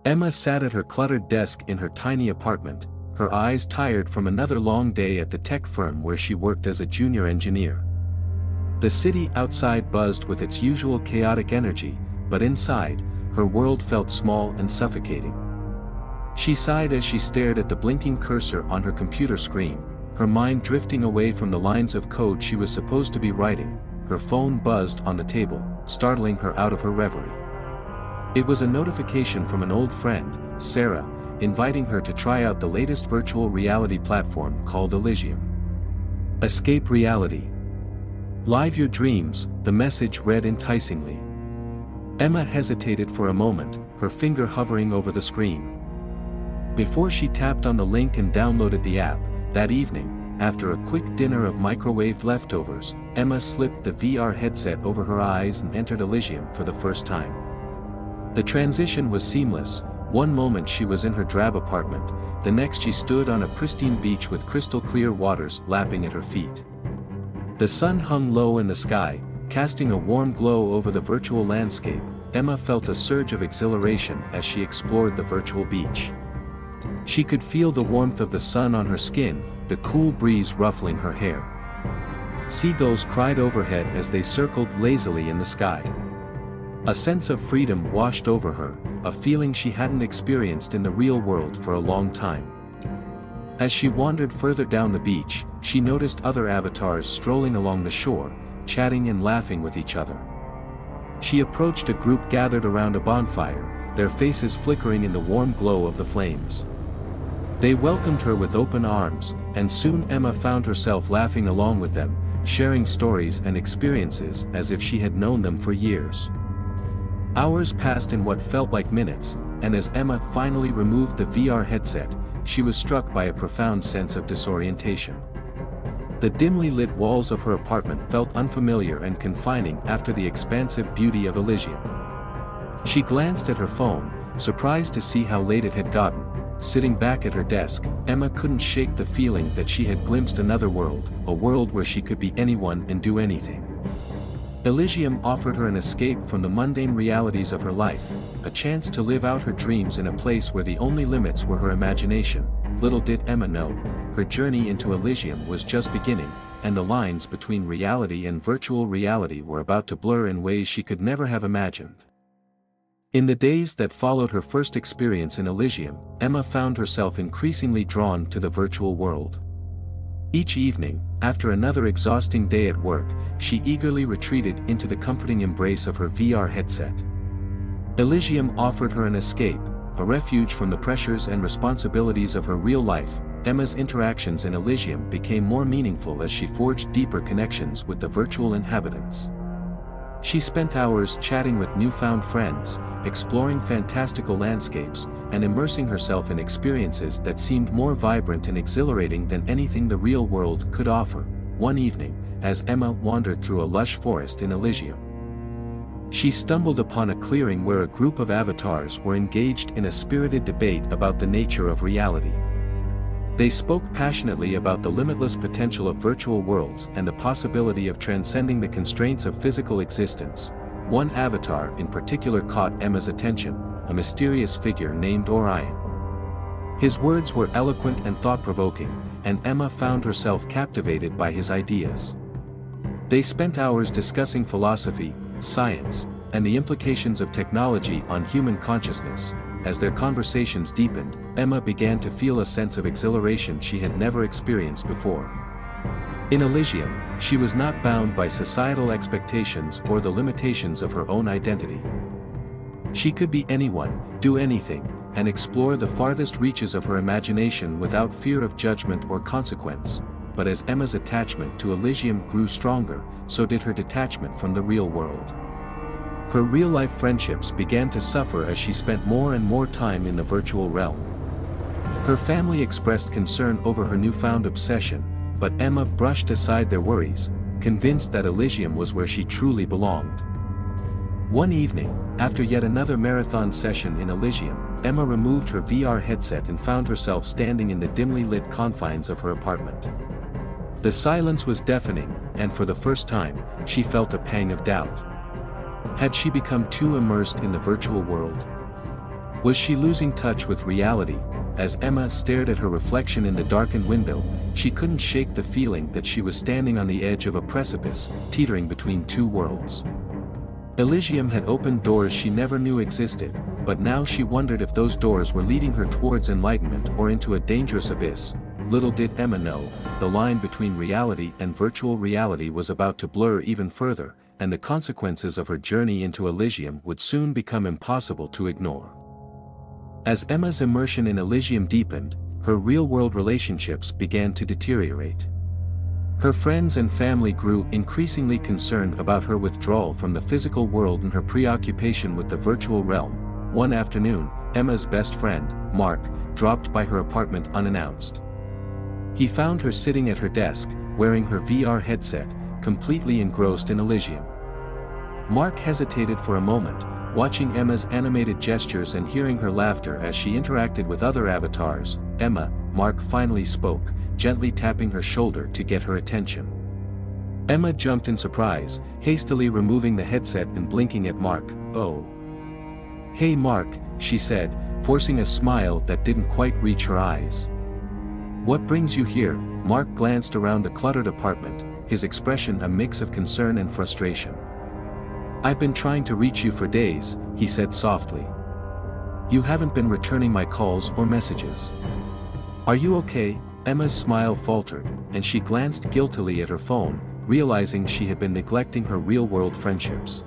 Emma sat at her cluttered desk in her tiny apartment, her eyes tired from another long day at the tech firm where she worked as a junior engineer. The city outside buzzed with its usual chaotic energy, but inside, her world felt small and suffocating. She sighed as she stared at the blinking cursor on her computer screen, her mind drifting away from the lines of code she was supposed to be writing. Her phone buzzed on the table, startling her out of her reverie. It was a notification from an old friend, Sarah, inviting her to try out the latest virtual reality platform called Elysium. Escape reality. Live your dreams, the message read enticingly. Emma hesitated for a moment, her finger hovering over the screen. Before she tapped on the link and downloaded the app, that evening, after a quick dinner of microwaved leftovers, Emma slipped the VR headset over her eyes and entered Elysium for the first time. The transition was seamless. One moment she was in her drab apartment, the next she stood on a pristine beach with crystal clear waters lapping at her feet. The sun hung low in the sky, casting a warm glow over the virtual landscape. Emma felt a surge of exhilaration as she explored the virtual beach. She could feel the warmth of the sun on her skin, the cool breeze ruffling her hair. Seagulls cried overhead as they circled lazily in the sky. A sense of freedom washed over her, a feeling she hadn't experienced in the real world for a long time. As she wandered further down the beach, she noticed other avatars strolling along the shore, chatting and laughing with each other. She approached a group gathered around a bonfire, their faces flickering in the warm glow of the flames. They welcomed her with open arms, and soon Emma found herself laughing along with them, sharing stories and experiences as if she had known them for years. Hours passed in what felt like minutes, and as Emma finally removed the VR headset, she was struck by a profound sense of disorientation. The dimly lit walls of her apartment felt unfamiliar and confining after the expansive beauty of Elysium. She glanced at her phone, surprised to see how late it had gotten. Sitting back at her desk, Emma couldn't shake the feeling that she had glimpsed another world, a world where she could be anyone and do anything. Elysium offered her an escape from the mundane realities of her life, a chance to live out her dreams in a place where the only limits were her imagination. Little did Emma know, her journey into Elysium was just beginning, and the lines between reality and virtual reality were about to blur in ways she could never have imagined. In the days that followed her first experience in Elysium, Emma found herself increasingly drawn to the virtual world. Each evening, after another exhausting day at work, she eagerly retreated into the comforting embrace of her VR headset. Elysium offered her an escape, a refuge from the pressures and responsibilities of her real life. Emma's interactions in Elysium became more meaningful as she forged deeper connections with the virtual inhabitants. She spent hours chatting with newfound friends, exploring fantastical landscapes, and immersing herself in experiences that seemed more vibrant and exhilarating than anything the real world could offer. One evening, as Emma wandered through a lush forest in Elysium, she stumbled upon a clearing where a group of avatars were engaged in a spirited debate about the nature of reality. They spoke passionately about the limitless potential of virtual worlds and the possibility of transcending the constraints of physical existence. One avatar in particular caught Emma's attention, a mysterious figure named Orion. His words were eloquent and thought-provoking, and Emma found herself captivated by his ideas. They spent hours discussing philosophy, science, and the implications of technology on human consciousness. As their conversations deepened, Emma began to feel a sense of exhilaration she had never experienced before. In Elysium, she was not bound by societal expectations or the limitations of her own identity. She could be anyone, do anything, and explore the farthest reaches of her imagination without fear of judgment or consequence. But as Emma's attachment to Elysium grew stronger, so did her detachment from the real world. Her real-life friendships began to suffer as she spent more and more time in the virtual realm. Her family expressed concern over her newfound obsession, but Emma brushed aside their worries, convinced that Elysium was where she truly belonged. One evening, after yet another marathon session in Elysium, Emma removed her VR headset and found herself standing in the dimly lit confines of her apartment. The silence was deafening, and for the first time, she felt a pang of doubt. Had she become too immersed in the virtual world? Was she losing touch with reality? As Emma stared at her reflection in the darkened window, she couldn't shake the feeling that she was standing on the edge of a precipice, teetering between two worlds. Elysium had opened doors she never knew existed, but now she wondered if those doors were leading her towards enlightenment or into a dangerous abyss. Little did Emma know, the line between reality and virtual reality was about to blur even further, and the consequences of her journey into Elysium would soon become impossible to ignore. As Emma's immersion in Elysium deepened, her real-world relationships began to deteriorate. Her friends and family grew increasingly concerned about her withdrawal from the physical world and her preoccupation with the virtual realm. One afternoon, Emma's best friend, Mark, dropped by her apartment unannounced. He found her sitting at her desk, wearing her VR headset, completely engrossed in Elysium. Mark hesitated for a moment, watching Emma's animated gestures and hearing her laughter as she interacted with other avatars. "Emma," Mark finally spoke, gently tapping her shoulder to get her attention. Emma jumped in surprise, hastily removing the headset and blinking at Mark. "Oh. Hey Mark," she said, forcing a smile that didn't quite reach her eyes. "What brings you here?" Mark glanced around the cluttered apartment, his expression a mix of concern and frustration. "I've been trying to reach you for days," he said softly. "You haven't been returning my calls or messages. Are you okay?" Emma's smile faltered, and she glanced guiltily at her phone, realizing she had been neglecting her real-world friendships.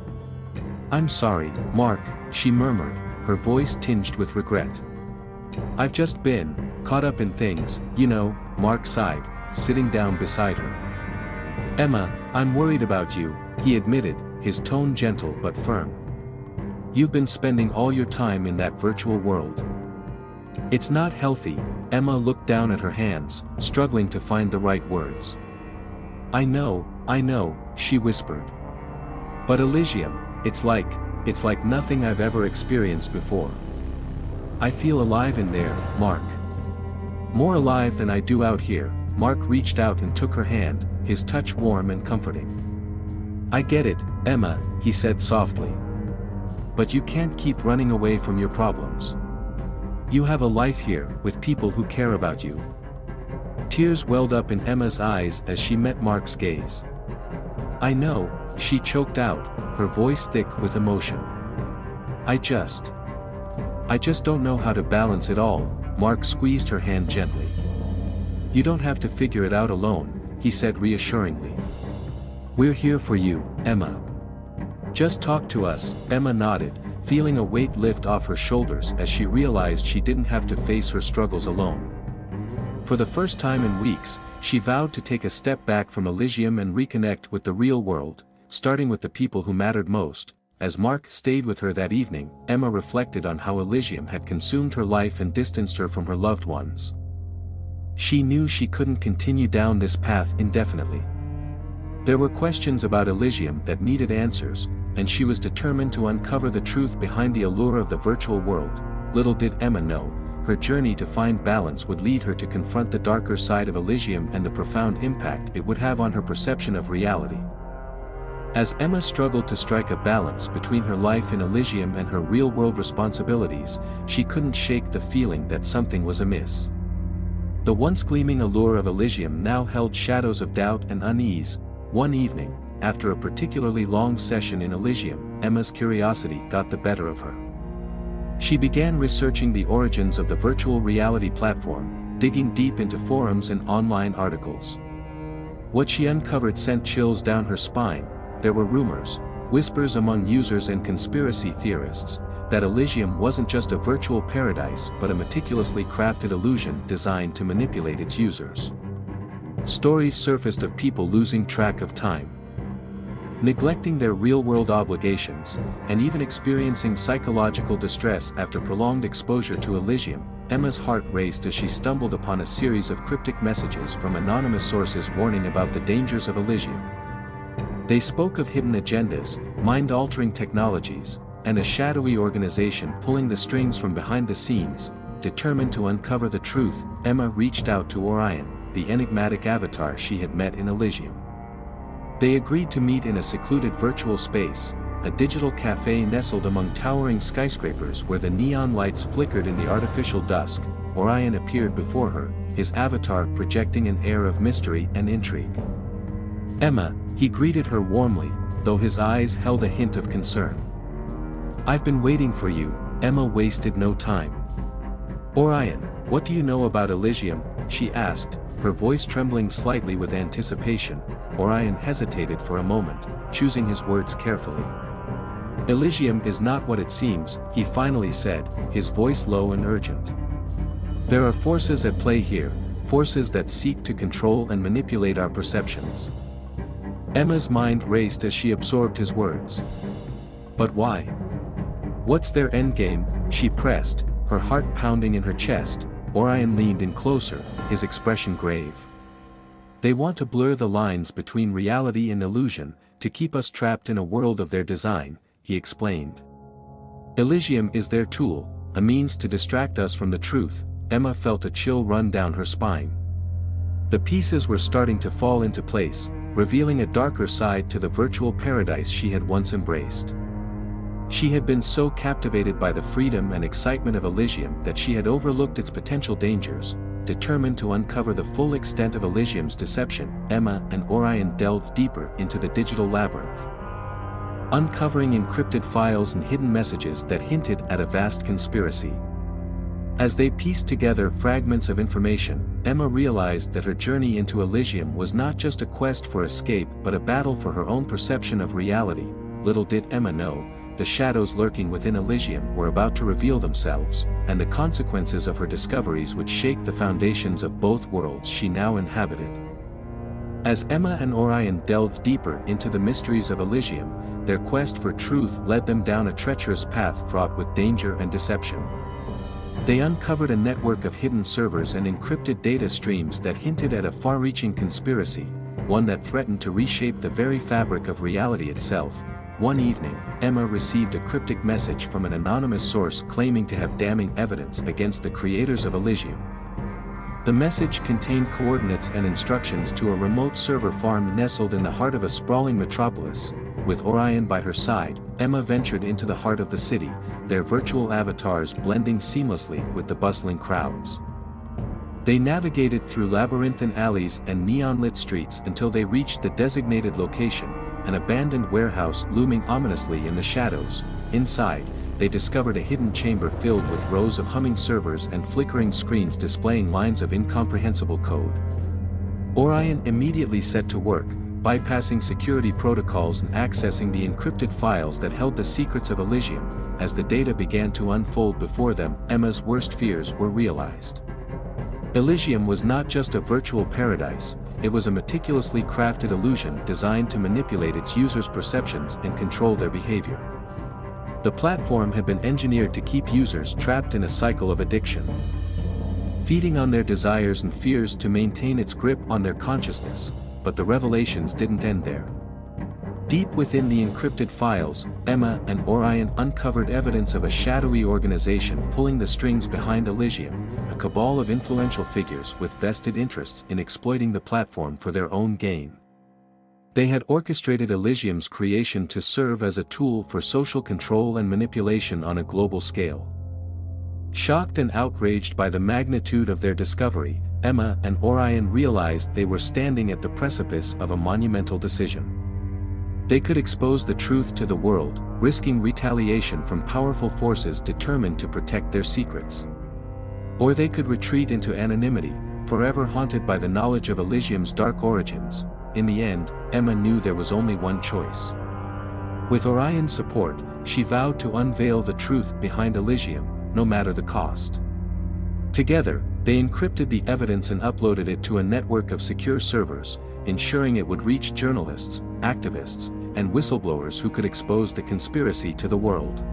"I'm sorry, Mark," she murmured, her voice tinged with regret. "I've just been caught up in things, you know," Mark sighed, sitting down beside her. "Emma, I'm worried about you," he admitted, his tone gentle but firm. "You've been spending all your time in that virtual world. It's not healthy." Emma looked down at her hands, struggling to find the right words. I know, she whispered. "But Elysium, it's like nothing I've ever experienced before. I feel alive in there, Mark. More alive than I do out here." Mark reached out and took her hand, his touch warm and comforting. "I get it, Emma," he said softly. "But you can't keep running away from your problems. You have a life here, with people who care about you." Tears welled up in Emma's eyes as she met Mark's gaze. "I know," she choked out, her voice thick with emotion. I just don't know how to balance it all." Mark squeezed her hand gently. "You don't have to figure it out alone," he said reassuringly. "We're here for you, Emma. Just talk to us." Emma nodded, feeling a weight lift off her shoulders as she realized she didn't have to face her struggles alone. For the first time in weeks, she vowed to take a step back from Elysium and reconnect with the real world, starting with the people who mattered most. As Mark stayed with her that evening, Emma reflected on how Elysium had consumed her life and distanced her from her loved ones. She knew she couldn't continue down this path indefinitely. There were questions about Elysium that needed answers, and she was determined to uncover the truth behind the allure of the virtual world. Little did Emma know, her journey to find balance would lead her to confront the darker side of Elysium and the profound impact it would have on her perception of reality. As Emma struggled to strike a balance between her life in Elysium and her real-world responsibilities, she couldn't shake the feeling that something was amiss. The once gleaming allure of Elysium now held shadows of doubt and unease. One evening, after a particularly long session in Elysium, Emma's curiosity got the better of her. She began researching the origins of the virtual reality platform, digging deep into forums and online articles. What she uncovered sent chills down her spine. There were rumors, whispers among users and conspiracy theorists, that Elysium wasn't just a virtual paradise but a meticulously crafted illusion designed to manipulate its users. Stories surfaced of people losing track of time, neglecting their real-world obligations, and even experiencing psychological distress after prolonged exposure to Elysium. Emma's heart raced as she stumbled upon a series of cryptic messages from anonymous sources warning about the dangers of Elysium. They spoke of hidden agendas, mind-altering technologies, and a shadowy organization pulling the strings from behind the scenes. Determined to uncover the truth, Emma reached out to Orion, the enigmatic avatar she had met in Elysium. They agreed to meet in a secluded virtual space, a digital cafe nestled among towering skyscrapers where the neon lights flickered in the artificial dusk, Orion appeared before her, his avatar projecting an air of mystery and intrigue. "Emma," he greeted her warmly, though his eyes held a hint of concern. "I've been waiting for you." Emma wasted no time. "Orion, what do you know about Elysium?" she asked, her voice trembling slightly with anticipation. Orion hesitated for a moment, choosing his words carefully. "Elysium is not what it seems," he finally said, his voice low and urgent. "There are forces at play here, forces that seek to control and manipulate our perceptions." Emma's mind raced as she absorbed his words. "But why? What's their endgame?" she pressed, her heart pounding in her chest. Orion leaned in closer, his expression grave. "They want to blur the lines between reality and illusion, to keep us trapped in a world of their design," he explained. "Elysium is their tool, a means to distract us from the truth." Emma felt a chill run down her spine. The pieces were starting to fall into place, revealing a darker side to the virtual paradise she had once embraced. She had been so captivated by the freedom and excitement of Elysium that she had overlooked its potential dangers. Determined to uncover the full extent of Elysium's deception, Emma and Orion delved deeper into the digital labyrinth. Uncovering encrypted files and hidden messages that hinted at a vast conspiracy. As they pieced together fragments of information, Emma realized that her journey into Elysium was not just a quest for escape but a battle for her own perception of reality. Little did Emma know, the shadows lurking within Elysium were about to reveal themselves, and the consequences of her discoveries would shake the foundations of both worlds she now inhabited. As Emma and Orion delved deeper into the mysteries of Elysium, their quest for truth led them down a treacherous path fraught with danger and deception. They uncovered a network of hidden servers and encrypted data streams that hinted at a far-reaching conspiracy, one that threatened to reshape the very fabric of reality itself. One evening, Emma received a cryptic message from an anonymous source claiming to have damning evidence against the creators of Elysium. The message contained coordinates and instructions to a remote server farm nestled in the heart of a sprawling metropolis. With Orion by her side, Emma ventured into the heart of the city, their virtual avatars blending seamlessly with the bustling crowds. They navigated through labyrinthine alleys and neon-lit streets until they reached the designated location, an abandoned warehouse looming ominously in the shadows. Inside, they discovered a hidden chamber filled with rows of humming servers and flickering screens displaying lines of incomprehensible code. Orion immediately set to work, bypassing security protocols and accessing the encrypted files that held the secrets of Elysium. As the data began to unfold before them, Emma's worst fears were realized. Elysium was not just a virtual paradise, it was a meticulously crafted illusion designed to manipulate its users' perceptions and control their behavior. The platform had been engineered to keep users trapped in a cycle of addiction, feeding on their desires and fears to maintain its grip on their consciousness. But the revelations didn't end there. Deep within the encrypted files, Emma and Orion uncovered evidence of a shadowy organization pulling the strings behind Elysium, a cabal of influential figures with vested interests in exploiting the platform for their own gain. They had orchestrated Elysium's creation to serve as a tool for social control and manipulation on a global scale. Shocked and outraged by the magnitude of their discovery, Emma and Orion realized they were standing at the precipice of a monumental decision. They could expose the truth to the world, risking retaliation from powerful forces determined to protect their secrets. Or they could retreat into anonymity, forever haunted by the knowledge of Elysium's dark origins. In the end, Emma knew there was only one choice. With Orion's support, she vowed to unveil the truth behind Elysium, no matter the cost. Together, they encrypted the evidence and uploaded it to a network of secure servers, ensuring it would reach journalists, activists, and whistleblowers who could expose the conspiracy to the world.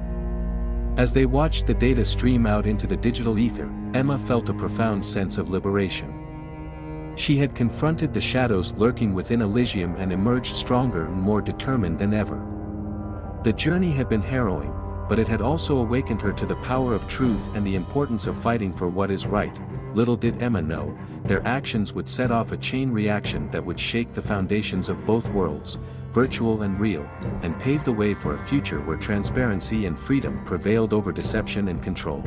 As they watched the data stream out into the digital ether, Emma felt a profound sense of liberation. She had confronted the shadows lurking within Elysium and emerged stronger and more determined than ever. The journey had been harrowing, but it had also awakened her to the power of truth and the importance of fighting for what is right. Little did Emma know, their actions would set off a chain reaction that would shake the foundations of both worlds, virtual and real, and pave the way for a future where transparency and freedom prevailed over deception and control.